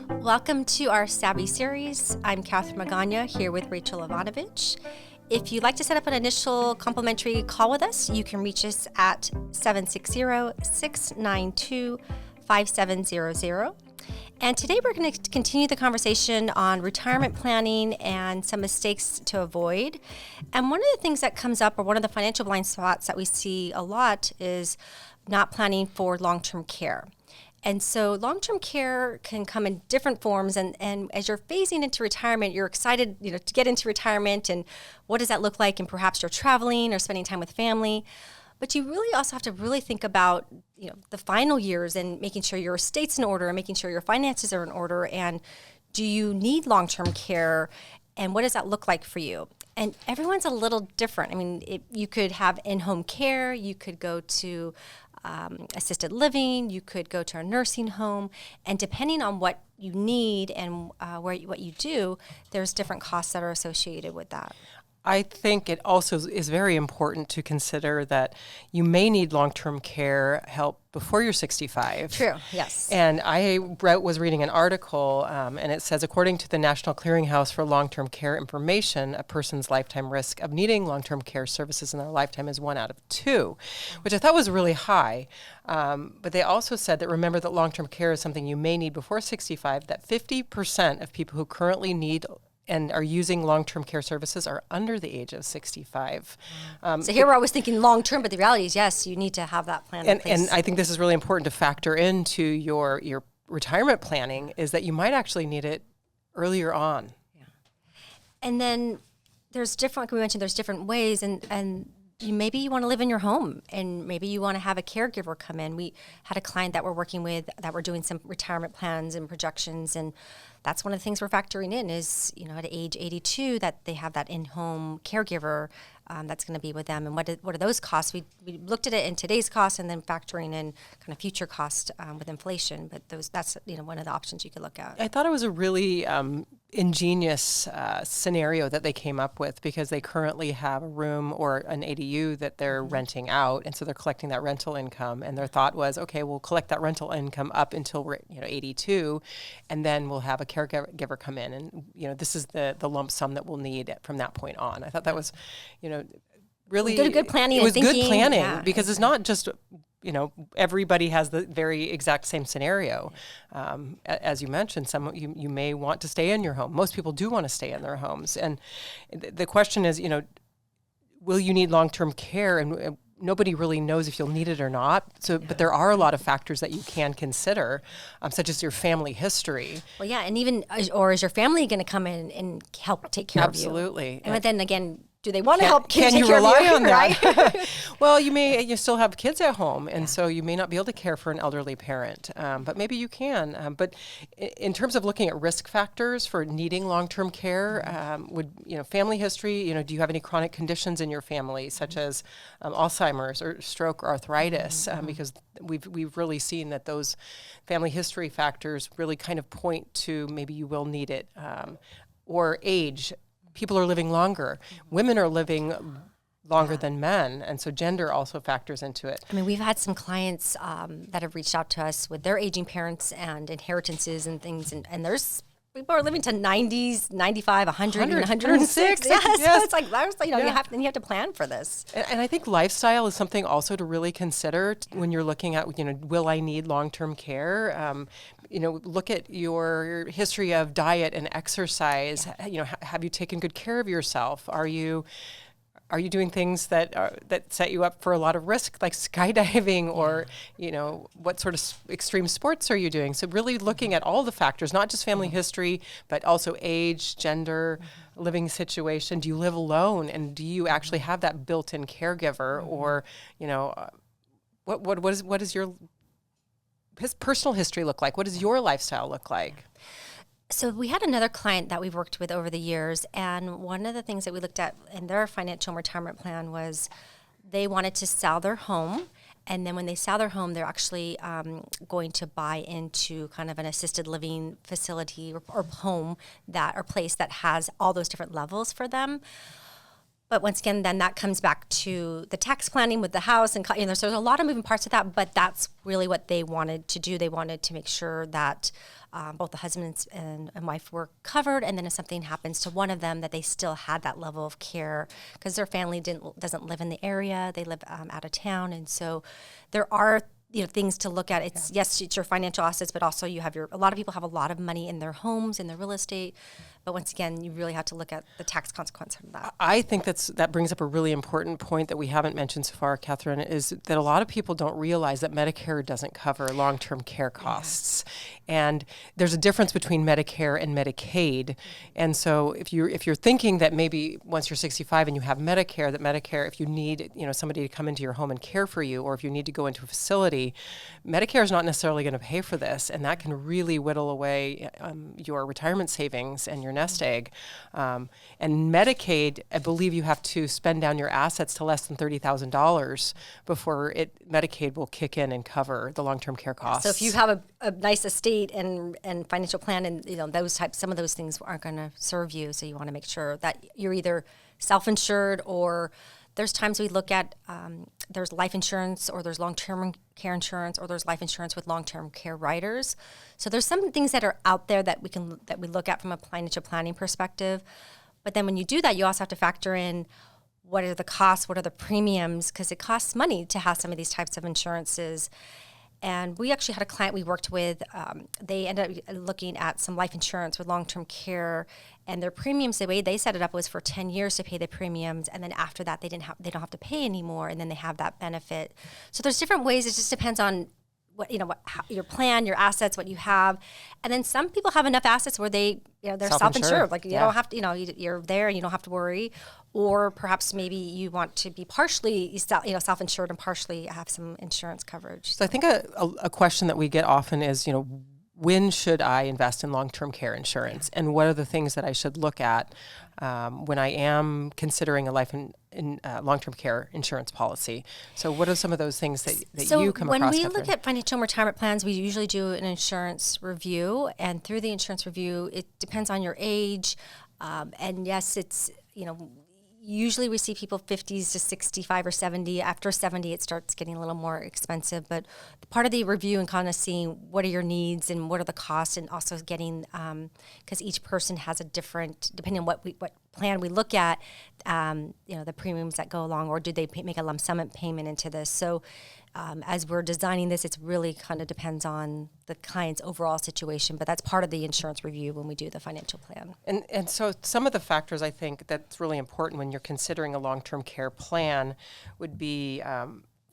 Welcome to our Savvy series. I'm Catherine Magana here with Rachel Ivanovich. If you'd like to set up an initial complimentary call with us, you can reach us at 760-692-5700. And today we're going to continue the conversation on retirement planning and some mistakes to avoid. And one of the things that comes up, or one of the financial blind spots that we see a lot, is not planning for long-term care. And so long-term care can come in different forms. And as you're phasing into retirement, you're excited, to get into retirement, and what does that look like? And perhaps you're traveling or spending time with family. But you really also have to really think about, the final years and making sure your estate's in order and making sure your finances are in order. And do you need long-term care? And what does that look like for you? And everyone's a little different. I mean, you could have in-home care. You could go to assisted living. You could go to a nursing home. And depending on what you need and what you do, there's different costs that are associated with that. I think it also is very important to consider that you may need long-term care help before you're 65. True, yes. And I was reading an article, and it says, according to the National Clearinghouse for Long-Term Care Information, a person's lifetime risk of needing long-term care services in their lifetime is 1 out of 2, which I thought was really high. But they also said that remember that long-term care is something you may need before 65, that 50% of people who currently need and are using long-term care services are under the age of 65. So here we're always thinking long-term, but the reality is, yes, you need to have that plan in place. And I think this is really important to factor into your retirement planning, is that you might actually need it earlier on. Yeah. And then there's different, like we mentioned, there's different ways, and maybe you want to live in your home, and maybe you want to have a caregiver come in. We had a client that we're working with that we're doing some retirement plans and projections, and that's one of the things we're factoring in is, at age 82, that they have that in-home caregiver that's going to be with them. And what are those costs? We looked at it in today's cost and then factoring in kind of future cost with inflation. But that's one of the options you could look at. I thought it was a really ingenious scenario that they came up with, because they currently have a room or an ADU that they're renting out, and so they're collecting that rental income. And their thought was, okay, we'll collect that rental income up until we're 82, and then we'll have a caregiver come in, and this is the lump sum that we'll need from that point on. I thought that was, really good planning. It was and thinking. Good planning, Yeah. because it's not just everybody has the very exact same scenario. As you mentioned, some you may want to stay in your home. Most people do want to stay in their homes, and the question is, will you need long-term care? And nobody really knows if you'll need it or not. So, but there are a lot of factors that you can consider, such as your family history. Well, yeah, and even, or is your family going to come in and help take care of you? Absolutely. And then again, do they want to help Can take you care rely of you? on Right? that? Well, you still have kids at home, and so you may not be able to care for an elderly parent, but maybe you can. But in terms of looking at risk factors for needing long-term care, family history, do you have any chronic conditions in your family, such as Alzheimer's or stroke or arthritis? Because we've really seen that those family history factors really kind of point to maybe you will need it, or age. People are living longer. Women are living longer than men, and so gender also factors into it. I mean, we've had some clients that have reached out to us with their aging parents and inheritances and things, and there's people are living to 90s, 95, 100, and 106. Yes. So it's like, you have to plan for this. And I think lifestyle is something also to really consider when you're looking at, will I need long-term care? Look at your history of diet and exercise. Have you taken good care of yourself? Are you doing things that set you up for a lot of risk, like skydiving, or what sort of extreme sports are you doing? So really looking at all the factors, not just family history, but also age, gender, living situation. Do you live alone, and do you actually have that built-in caregiver, or what is your his personal history look like? What does your lifestyle look like? So we had another client that we've worked with over the years, and one of the things that we looked at in their financial retirement plan was they wanted to sell their home, and then when they sell their home, they're actually going to buy into kind of an assisted living facility or home or place that has all those different levels for them. But once again, then that comes back to the tax planning with the house, and so there's a lot of moving parts of that. But that's really what they wanted to do. They wanted to make sure that both the husband and wife were covered, and then if something happens to one of them, that they still had that level of care, because their family doesn't live in the area; they live out of town, and so there are things to look at. It's yes, it's your financial assets, but also you have a lot of people have a lot of money in their homes, in their real estate. But once again, you really have to look at the tax consequence of that. I think that brings up a really important point that we haven't mentioned so far, Catherine, is that a lot of people don't realize that Medicare doesn't cover long-term care costs. And there's a difference between Medicare and Medicaid. And so if you're thinking that maybe once you're 65 and you have Medicare, if you need somebody to come into your home and care for you, or if you need to go into a facility, Medicare is not necessarily going to pay for this, and that can really whittle away your retirement savings and your nest egg. And Medicaid, I believe you have to spend down your assets to less than $30,000 before Medicaid will kick in and cover the long-term care costs. So if you have a nice estate and financial plan, and some of those things aren't going to serve you, so you want to make sure that you're either self-insured, or there's times we look at there's life insurance, or there's long-term care insurance, or there's life insurance with long-term care riders. So there's some things that are out there that we look at from a financial planning perspective. But then when you do that, you also have to factor in what are the costs, what are the premiums, because it costs money to have some of these types of insurances. And we actually had a client we worked with. They ended up looking at some life insurance with long-term care, and their premiums, the way they set it up, was for 10 years to pay the premiums, and then after that, they don't have to pay anymore, and then they have that benefit. So there's different ways. It just depends on how your plan, your assets, what you have, and then some people have enough assets where they're self-insured. Like you don't have to, you're there and you don't have to worry. Or perhaps maybe you want to be partially, self-insured and partially have some insurance coverage. So I think a question that we get often is, when should I invest in long-term care insurance, and what are the things that I should look at when I am considering a life in long-term care insurance policy? So what are some of those things that you come across, when we Catherine? look at financial retirement plans, we usually do an insurance review, and through the insurance review, it depends on your age, and yes, it's, usually we see people 50s to 65 or 70. After 70, it starts getting a little more expensive. But part of the review and kind of seeing what are your needs and what are the costs, and also getting, because each person has a different, depending on what plan we look at, the premiums that go along, or do they make a lump sum payment into this? So as we're designing this, it's really kind of depends on the client's overall situation, but that's part of the insurance review when we do the financial plan. And so some of the factors I think that's really important when you're considering a long-term care plan would be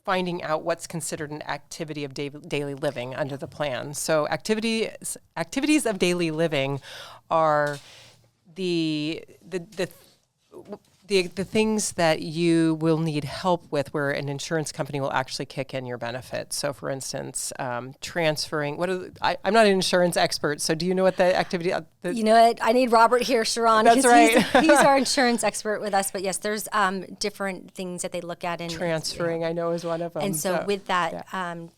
finding out what's considered an activity of daily living under the plan. So activities of daily living are the things that you will need help with, where an insurance company will actually kick in your benefits. So, for instance, transferring. I'm not an insurance expert, so do you know what the activity? You know what? I need Robert here, Sharon. That's right. He's our insurance expert with us. But yes, there's different things that they look at. And transferring, I know, is one of them. And so with that,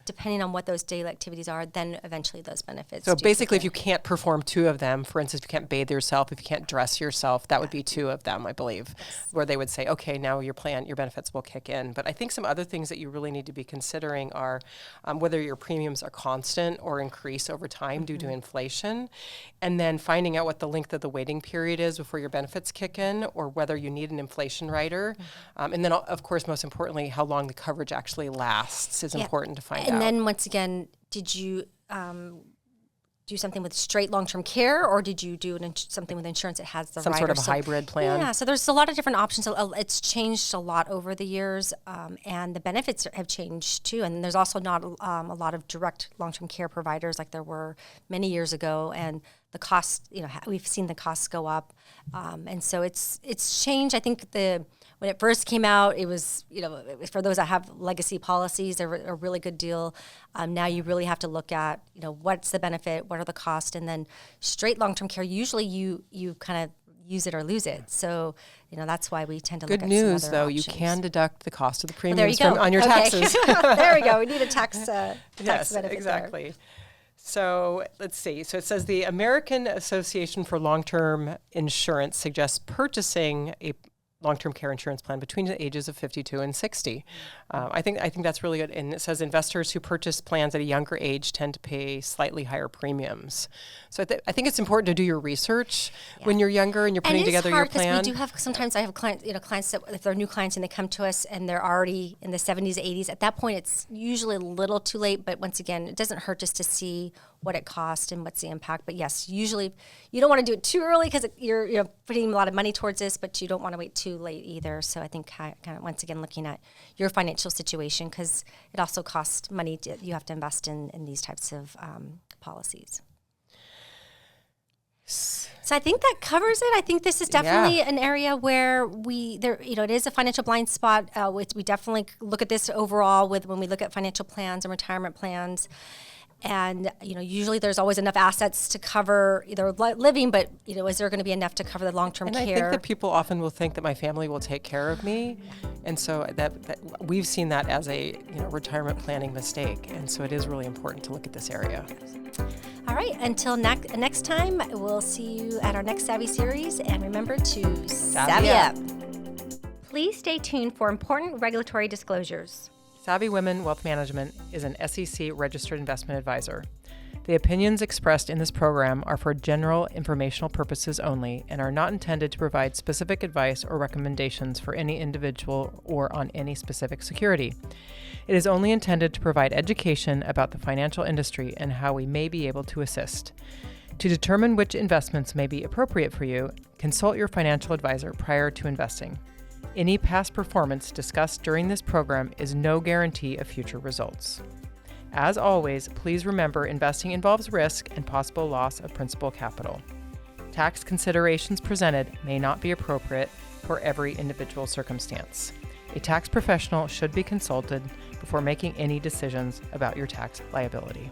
depending on what those daily activities are, then eventually those benefits. So basically, if you can't perform two of them, for instance, if you can't bathe yourself, if you can't dress yourself, that would be two of them, I believe. Where they would say, okay, now your benefits will kick in. But I think some other things that you really need to be considering are whether your premiums are constant or increase over time due to inflation, and then finding out what the length of the waiting period is before your benefits kick in, or whether you need an inflation rider. And then, of course, most importantly, how long the coverage actually lasts is important to find out. And then once again, did you do something with straight long-term care, or did you do something with insurance that has the some rider? Sort of a hybrid plan? Yeah, so there's a lot of different options. It's changed a lot over the years, and the benefits have changed too. And there's also not a lot of direct long-term care providers like there were many years ago, and the cost, we've seen the costs go up, and so it's changed. I think when it first came out, it was, for those that have legacy policies, they're a really good deal. Now you really have to look at, what's the benefit, what are the costs, and then straight long-term care, usually you kind of use it or lose it. So, that's why we tend to look at some other Good news, though, options. you can deduct the cost of the premiums there you go. on your taxes. There we go. We need a tax benefit exactly. there. So let's see. So it says the American Association for Long-Term Insurance suggests purchasing a long-term care insurance plan between the ages of 52 and 60. I think that's really good. And it says investors who purchase plans at a younger age tend to pay slightly higher premiums. So I think it's important to do your research when you're younger and you're putting together your plan. We do have, sometimes I have clients that if they're new clients and they come to us and they're already in the 70s, 80s, at that point it's usually a little too late. But once again, it doesn't hurt just to see what it costs and what's the impact. But yes, usually you don't want to do it too early because you're putting a lot of money towards this, but you don't want to wait too late either. So I think kind of once again looking at your financial situation, because it also costs money you have to invest in these types of policies. So I think that covers it. I think this is definitely an area where it is a financial blind spot. We definitely look at this overall when we look at financial plans and retirement plans. And, usually there's always enough assets to cover either living, but, is there going to be enough to cover the long-term care? And I think that people often will think that my family will take care of me. And so that we've seen that as a, retirement planning mistake. And so it is really important to look at this area. All right. Until next time, we'll see you at our next Savvy series. And remember to Savvy up. Please stay tuned for important regulatory disclosures. Savvy Women Wealth Management is an SEC registered investment advisor. The opinions expressed in this program are for general informational purposes only and are not intended to provide specific advice or recommendations for any individual or on any specific security. It is only intended to provide education about the financial industry and how we may be able to assist. To determine which investments may be appropriate for you, consult your financial advisor prior to investing. Any past performance discussed during this program is no guarantee of future results. As always, please remember investing involves risk and possible loss of principal capital. Tax considerations presented may not be appropriate for every individual circumstance. A tax professional should be consulted before making any decisions about your tax liability.